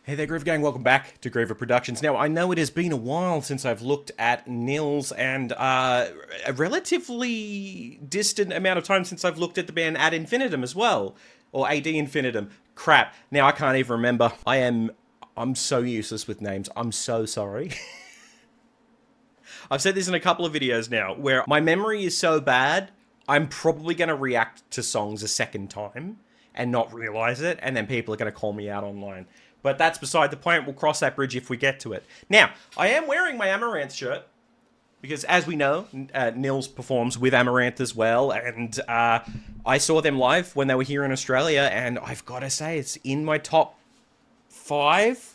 Hey there, Griever Gang. Welcome back to Griever Productions. Now, I know it has been a while since I've looked at Nils, and a relatively distant amount of time since I've looked at the band Ad Infinitum as well. Or AD Infinitum. Crap. Now I can't even remember. I'm so useless with names. I'm so sorry. I've said this in a couple of videos now, where my memory is so bad, I'm probably going to react to songs a second time and not realize it, and then people are going to call me out online. But that's beside the point. We'll cross that bridge if we get to it. Now, I am wearing my Amaranth shirt, because as we know, Nils performs with Amaranth as well, and I saw them live when they were here in Australia, and I've got to say, it's in my top five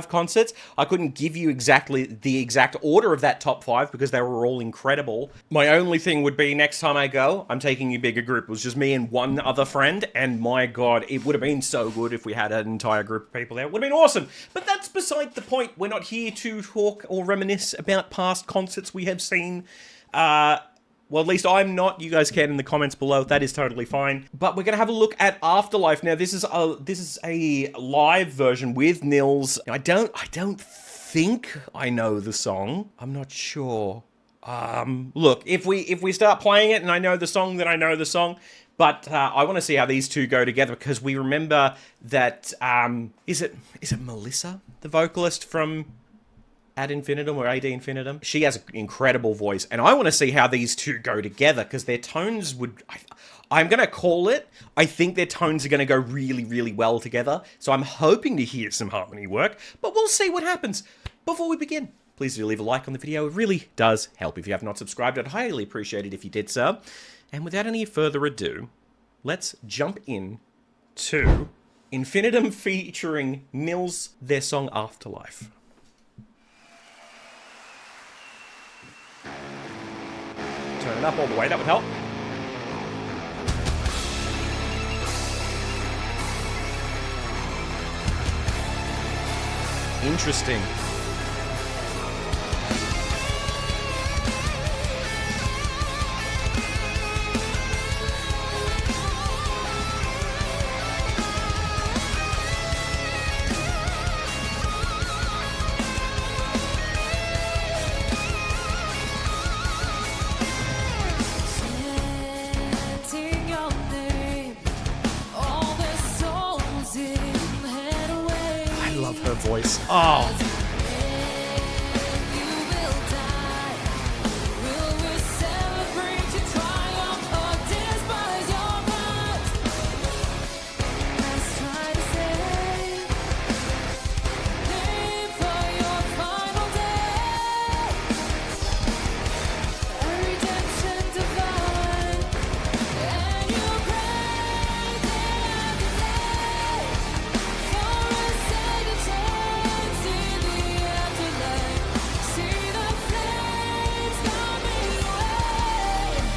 concerts. I couldn't give you exactly the exact order of that top five because they were all incredible. My only thing would be next time I go, I'm taking a bigger group. It was just me and one other friend, and my God, it would have been so good if we had an entire group of people there. It would have been awesome. But that's beside the point. We're not here to talk or reminisce about past concerts we have seen. Well, at least I'm not. You guys can in the comments below. That is totally fine. But we're going to have a look at Afterlife. Now, this is a live version with Nils. I don't think I know the song. I'm not sure. Look, if we start playing it and I know the song, then I know the song. But I want to see how these two go together, because we remember that is it Melissa, the vocalist from Ad Infinitum or AD Infinitum? She has an incredible voice, and I want to see how these two go together, because their tones would... I'm going to call it. I think their tones are going to go really, really well together, so I'm hoping to hear some harmony work, but we'll see what happens. Before we begin, please do leave a like on the video. It really does help. If you have not subscribed, I'd highly appreciate it if you did so. And without any further ado, let's jump in to Infinitum featuring Nils, their song Afterlife. Turn it up all the way, that would help. Interesting. Her voice. Oh.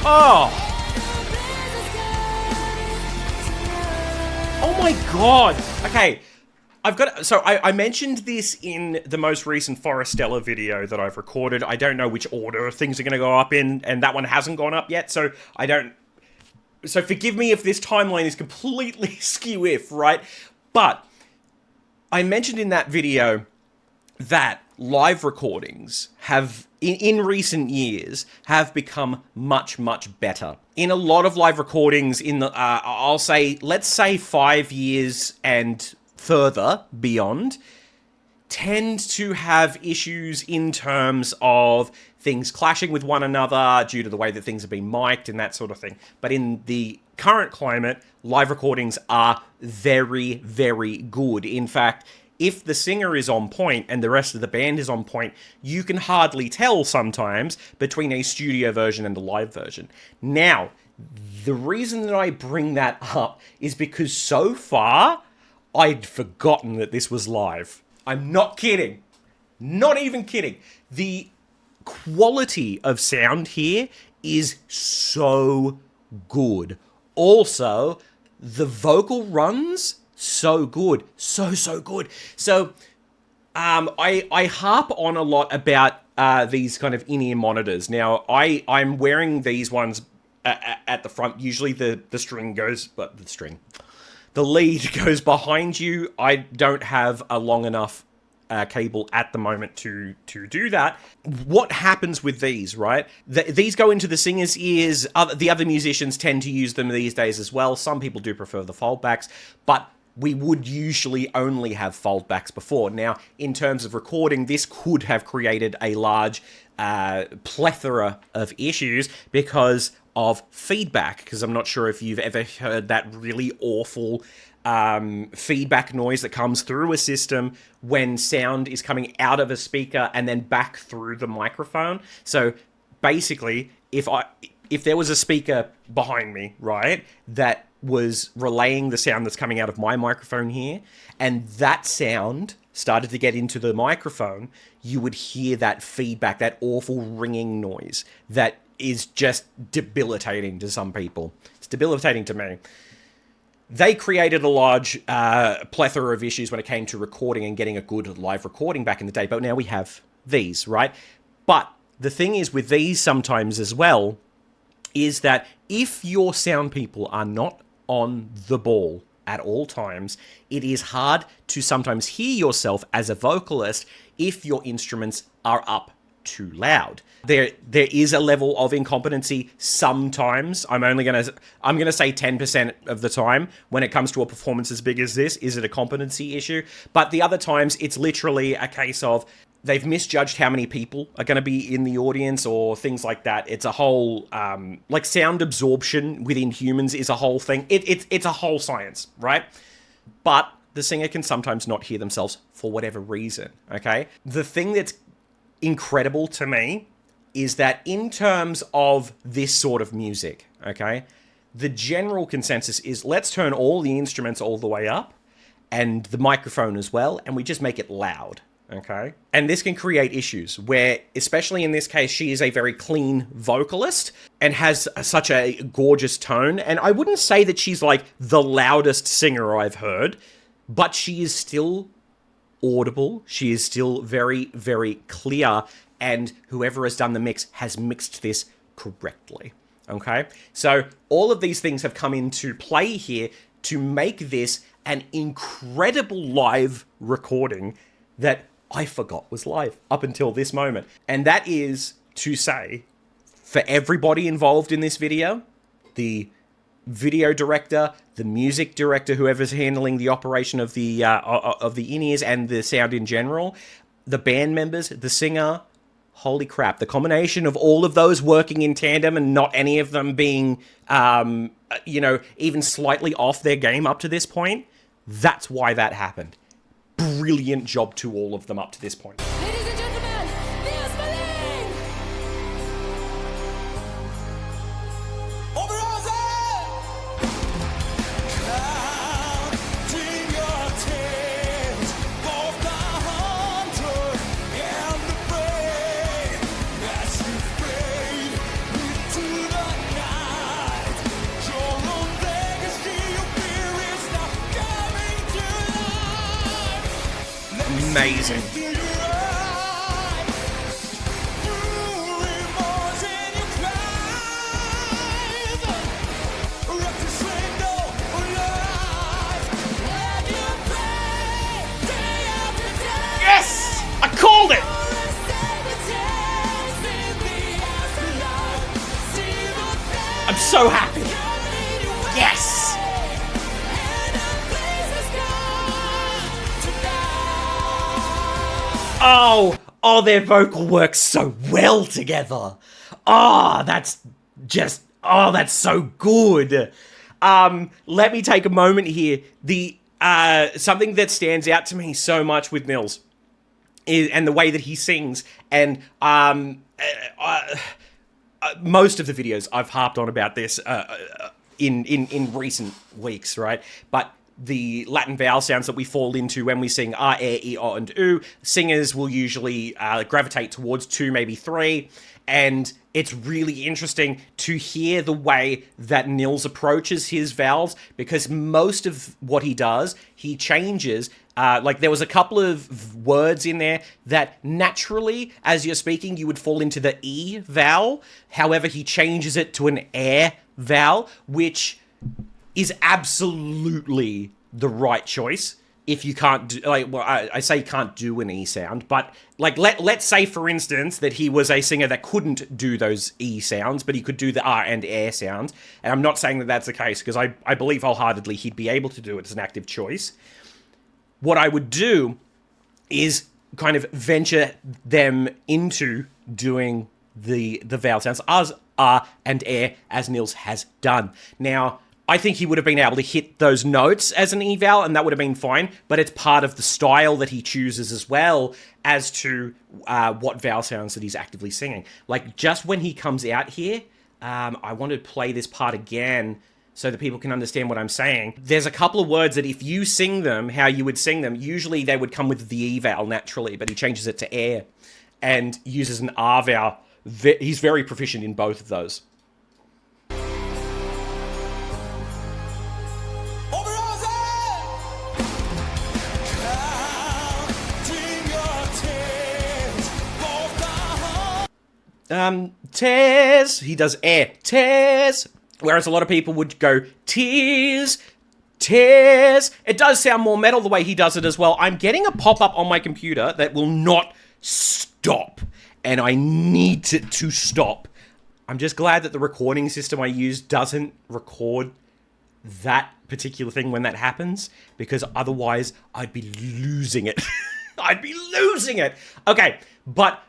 Oh! Oh my God! Okay, I've got... So, I mentioned this in the most recent Forestella video that I've recorded. I don't know which order things are going to go up in, and that one hasn't gone up yet, so I don't... So forgive me if this timeline is completely skew-if, right? But I mentioned in that video that live recordings have, in recent years, have become much, much better. In a lot of live recordings, in the, I'll say, let's say 5 years and further beyond, tend to have issues in terms of things clashing with one another due to the way that things have been mic'd and that sort of thing. But in the current climate, live recordings are very, very good. In fact, if the singer is on point and the rest of the band is on point, you can hardly tell sometimes between a studio version and a live version. Now, the reason that I bring that up is because so far, I'd forgotten that this was live. I'm not kidding. Not even kidding. The quality of sound here is so good. Also, the vocal runs... so good. So good. So, I harp on a lot about these kind of in-ear monitors. Now, I'm wearing these ones at the front. Usually the string goes... But the The lead goes behind you. I don't have a long enough cable at the moment to do that. What happens with these, right? These go into the singer's ears. The other musicians tend to use them these days as well. Some people do prefer the foldbacks, but we would usually only have foldbacks before. Now, in terms of recording, this could have created a large plethora of issues because of feedback, because I'm not sure if you've ever heard that really awful feedback noise that comes through a system when sound is coming out of a speaker and then back through the microphone. So basically, if there was a speaker behind me, right, that was relaying the sound that's coming out of my microphone here, and that sound started to get into the microphone, you would hear that feedback, that awful ringing noise that is just debilitating to some people. It's debilitating to me. They created a large plethora of issues when it came to recording and getting a good live recording back in the day, but now we have these, right? But the thing is with these sometimes as well, is that if your sound people are not on the ball at all times, it is hard to sometimes hear yourself as a vocalist if your instruments are up too loud. There is a level of incompetency sometimes. I'm gonna say 10% of the time when it comes to a performance as big as this, is it a competency issue? But the other times it's literally a case of they've misjudged how many people are going to be in the audience or things like that. It's a whole, like sound absorption within humans is a whole thing. It's a whole science, right? But the singer can sometimes not hear themselves for whatever reason, okay? The thing that's incredible to me is that in terms of this sort of music, okay, the general consensus is let's turn all the instruments all the way up and the microphone as well, and we just make it loud. Okay. And this can create issues where, especially in this case, she is a very clean vocalist and has such a gorgeous tone. And I wouldn't say that she's like the loudest singer I've heard, but she is still audible. She is still very, very clear. And whoever has done the mix has mixed this correctly. Okay. So all of these things have come into play here to make this an incredible live recording that I forgot was live up until this moment. And that is to say, for everybody involved in this video, the video director, the music director, whoever's handling the operation of the in-ears and the sound in general, the band members, the singer, holy crap, the combination of all of those working in tandem and not any of them being, even slightly off their game up to this point, that's why that happened. Brilliant job to all of them up to this point. Ladies and gentlemen, Nils Molin! Counting your tears, both the hunter and the prey, as you fade into the night, your own legacy, your fear is now coming to life. Amazing. Yes! I called it! I'm so happy. Yes! Oh, their vocal works so well together. That's so good. Let me take a moment here. The something that stands out to me so much with Nils and the way that he sings, and most of the videos I've harped on about this in recent weeks, right? But the Latin vowel sounds that we fall into when we sing ah, eh, e, o, and oo, singers will usually gravitate towards 2, maybe 3, and it's really interesting to hear the way that Nils approaches his vowels, because most of what he does, he changes. Like there was a couple of words in there that naturally, as you're speaking, you would fall into the E vowel. However, he changes it to an air vowel, which is absolutely the right choice. If you can't do, like, well, I say can't do an E sound, but like, let's say, for instance, that he was a singer that couldn't do those E sounds, but he could do the R and air sounds. And I'm not saying that that's the case, because I believe wholeheartedly he'd be able to do it as an active choice. What I would do is kind of venture them into doing the vowel sounds as R and air, as Nils has done. Now, I think he would have been able to hit those notes as an eval, and that would have been fine, but it's part of the style that he chooses as well as to what vowel sounds that he's actively singing. Like, just when he comes out here, I want to play this part again so that people can understand what I'm saying. There's a couple of words that if you sing them how you would sing them, usually they would come with the eval naturally, but he changes it to air and uses an R vowel. He's very proficient in both of those. Tears. He does air. Tears. Whereas a lot of people would go tears. Tears. It does sound more metal the way he does it as well. I'm getting a pop-up on my computer that will not stop. And I need it to stop. I'm just glad that the recording system I use doesn't record that particular thing when that happens, because otherwise I'd be losing it. I'd be losing it. Okay, but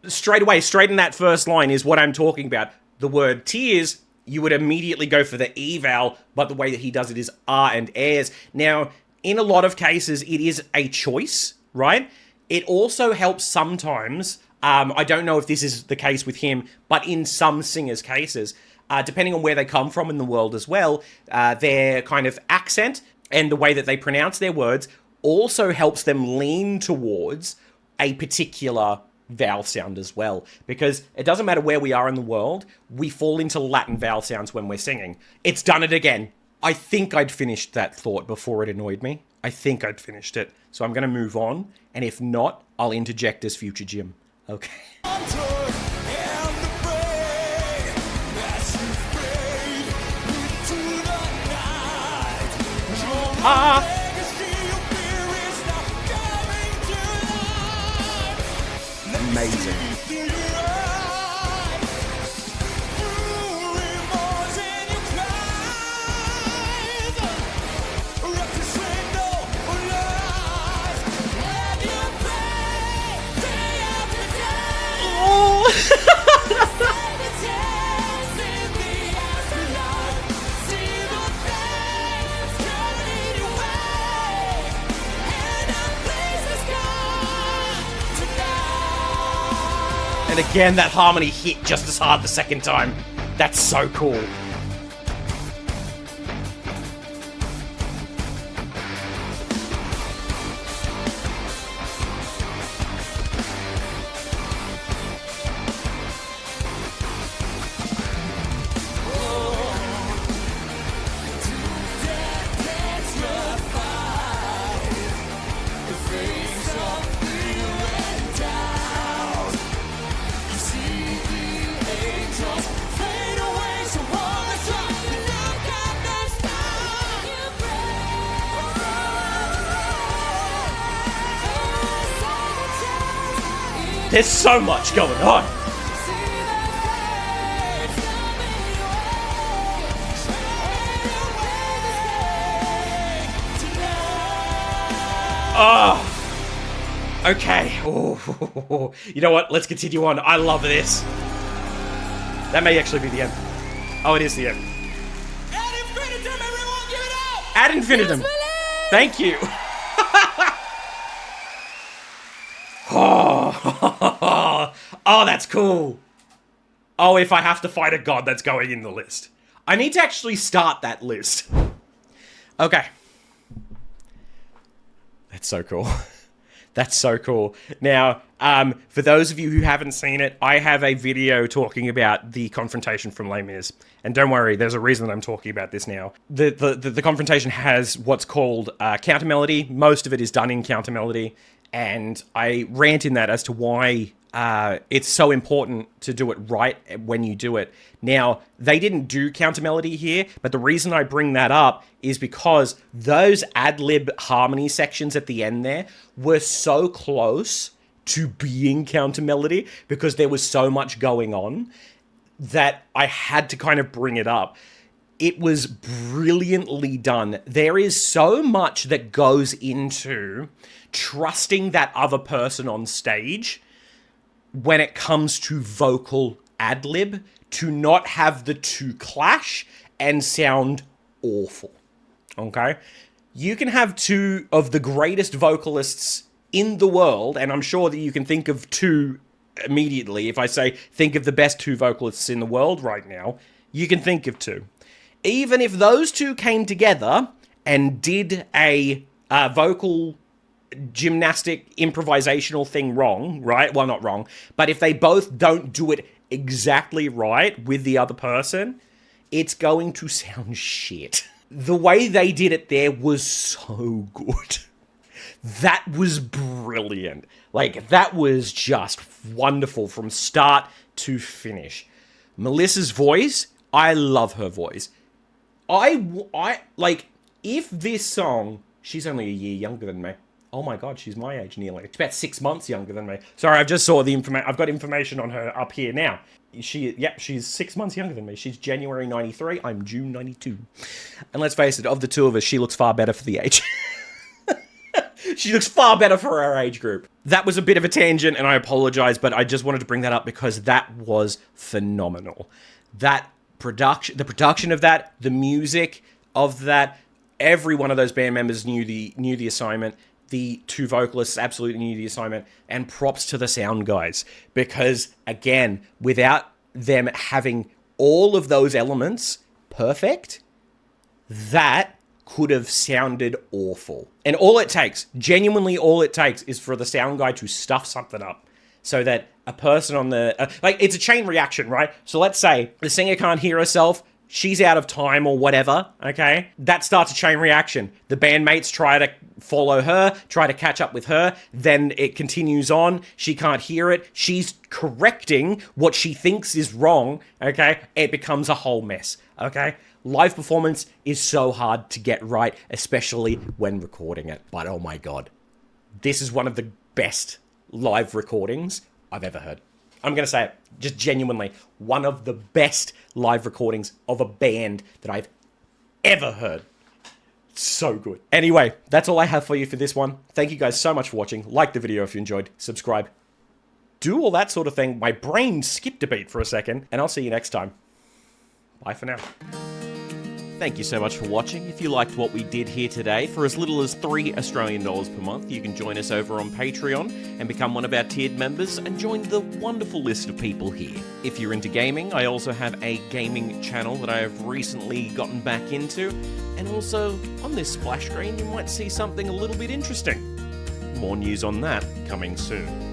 straight away, straight in that first line is what I'm talking about. The word tears, you would immediately go for the eval, but the way that he does it is R and airs. Now, in a lot of cases, it is a choice, right? It also helps sometimes, I don't know if this is the case with him, but in some singers' cases, depending on where they come from in the world as well, their kind of accent and the way that they pronounce their words also helps them lean towards a particular vowel sound as well, because it doesn't matter where we are in the world, we fall into Latin vowel sounds when we're singing. It's done it again. I think I'd finished that thought before it annoyed me. I think I'd finished it. So I'm going to move on, and if not, I'll interject as future Jim. Okay. Amazing. And again, that harmony hit just as hard the second time. That's so cool. There's so much going on. Oh, okay. Ooh. You know what? Let's continue on. I love this. That may actually be the end. Oh, it is the end. Ad infinitum, everyone, give it up! Ad infinitum. Thank you. Oh, that's cool. Oh, if I have to fight a god, that's going in the list. I need to actually start that list. Okay. That's so cool. That's so cool. Now, for those of you who haven't seen it, I have a video talking about the confrontation from Les Mis. And don't worry, there's a reason that I'm talking about this now. The confrontation has what's called counter melody. Most of it is done in counter melody. And I rant in that as to why it's so important to do it right when you do it. Now, they didn't do counter melody here, but the reason I bring that up is because those ad-lib harmony sections at the end there were so close to being counter melody because there was so much going on that I had to kind of bring it up. It was brilliantly done. There is so much that goes into trusting that other person on stage when it comes to vocal ad-lib, to not have the two clash and sound awful. Okay? You can have two of the greatest vocalists in the world, and I'm sure that you can think of two immediately. If I say, think of the best two vocalists in the world right now, you can think of two. Even if those two came together and did a vocal gymnastic improvisational thing wrong, right? Well, not wrong, but if they both don't do it exactly right with the other person, it's going to sound shit. The way they did it there was so good. That was brilliant. Like, that was just wonderful from start to finish. Melissa's voice, I love her voice. I like, if this song, she's only a year younger than me. Oh my god, she's my age nearly. It's about 6 months younger than me. Sorry, I've just saw the information. I've got information on her up here now. She's 6 months younger than me. She's January 93. I'm June 92. And let's face it, of the two of us, she looks far better for the age. She looks far better for our age group. That was a bit of a tangent, and I apologize, but I just wanted to bring that up because that was phenomenal. The production of that, the music of that, every one of those band members knew the assignment. The two vocalists absolutely knew the assignment, and props to the sound guys, because again, without them having all of those elements perfect, that could have sounded awful. And all it takes, genuinely all it takes, is for the sound guy to stuff something up so that a person on the... it's a chain reaction, right? So let's say the singer can't hear herself, she's out of time or whatever, okay? That starts a chain reaction. The bandmates try to follow her, try to catch up with her, then it continues on, she can't hear it, she's correcting what she thinks is wrong, okay? It becomes a whole mess, okay? Live performance is so hard to get right, especially when recording it. But oh my god, this is one of the best live recordings I've ever heard. I'm going to say it, just genuinely, one of the best live recordings of a band that I've ever heard. So good. Anyway, that's all I have for you for this one. Thank you guys so much for watching. Like the video if you enjoyed. Subscribe. Do all that sort of thing. My brain skipped a beat for a second, and I'll see you next time. Bye for now. Thank you so much for watching. If you liked what we did here today, for as little as $3 Australian per month, you can join us over on Patreon and become one of our tiered members and join the wonderful list of people here. If you're into gaming, I also have a gaming channel that I have recently gotten back into, and also on this splash screen you might see something a little bit interesting. More news on that coming soon.